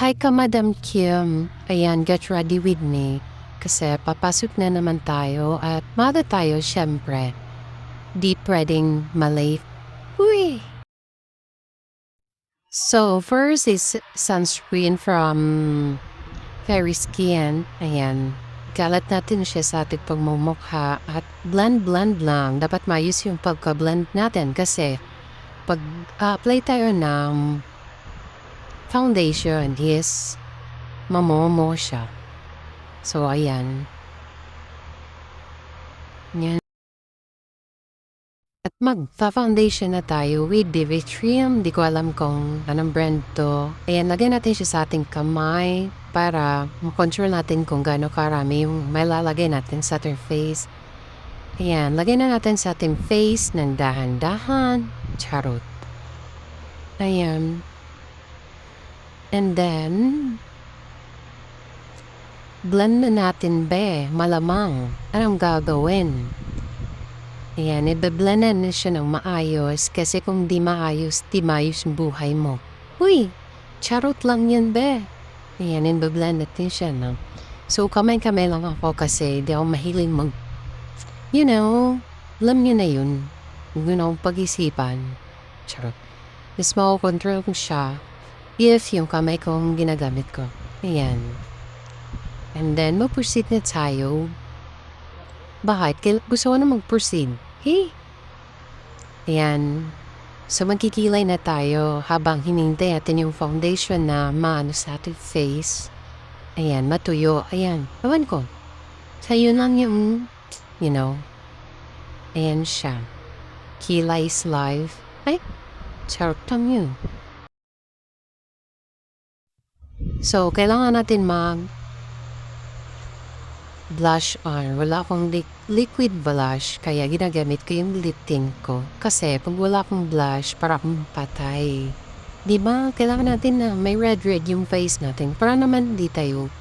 Hi ka, Madam Kim. Ayan, get ready with me. Kasi papasok na naman tayo at mada tayo syempre. Deep reading Malay. Uy! So, first is sunscreen from Fairy Skin. Ayan. Galat natin siya sa ating pagmumukha at blend lang. Dapat maayos yung pagka-blend natin kasi pag apply tayo ng foundation is mamomo siya. So, ayan. Yan. At magpa-foundation na tayo with BB Cream. Di ko alam kung anong brand to. Ayan, lagyan natin siya sa ating kamay para makontrol natin kung gaano karami yung may lalagay natin sa ating face. Ayan, lagyan na natin sa ating face ng dahan-dahan. Charot. Ayan. And then, blend na natin be, malamang. Anong gagawin? Ayan, ibeblendan na siya ng maayos kasi kung di maayos yung buhay mo. Uy, charot lang yan be. Ayan, ibeblend natin siya, no? So, kamay-kamay lang ako kasi di ako mahiling alam nyo na yun. Pag-isipan. Charot. Mas makakontrol ko siya if yung kamay kong ginagamit ko. Ayan. And then, mag-proceed na tayo. Bakit? Gusto ko na mag-proceed. Hey! Ayan. So, magkikilay na tayo habang hinintay natin yung foundation na maano sa ating face. Ayan, matuyo. Ayan. Ewan ko. Sa'yo lang yung, ayan siya. Kilay is live. Ay, charot lang yun. So, kailangan natin blush on. Wala akong liquid blush, kaya ginagamit ko yung lip tint ko. Kasi pag wala akong blush, para akong patay. Diba? Kailangan natin na may red yung face natin. Para naman di tayo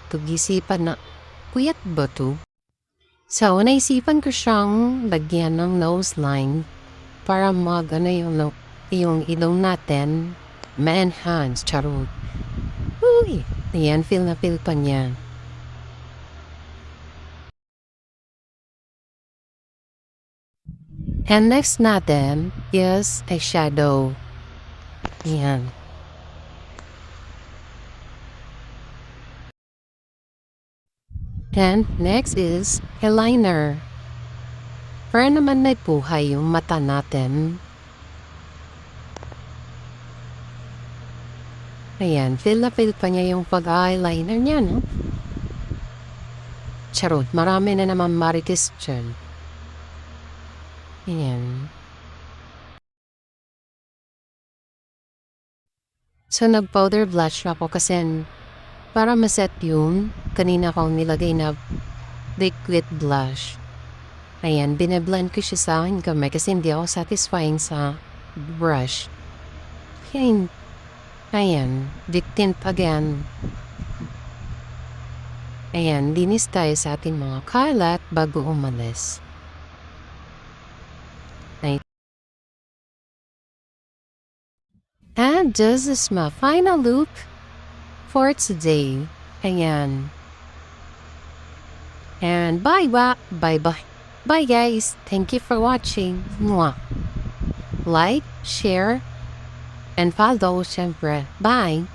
pag-isipan na, kuyat ba to? So, naisipan ko siyang lagyan ng nose line para yung ilong natin ma-enhance. Charot. Uy! Ayan, feel na feel pa niya. And next natin is a shadow. Yan. And next is eyeliner. Para naman may buhay yung mata natin. Ayan, feel na feel pa niya yung pag-eyeliner niya, no? Charot, marami na naman marites dyan. Ayan. So, nag-powder blush ako kasi para maset yung kanina kong nilagay na liquid blush. Ayan, binablend ko siya sa akin kamay kasi hindi ako satisfying sa brush. Ayan, deep tint again. Ayan, linis tayo sa ating mga kalat bago umalis. And this is my final look for today. Ayan. And bye-bye. Bye-bye. Bye guys. Thank you for watching. Mwah. Like, share, and follow syempre. Bye.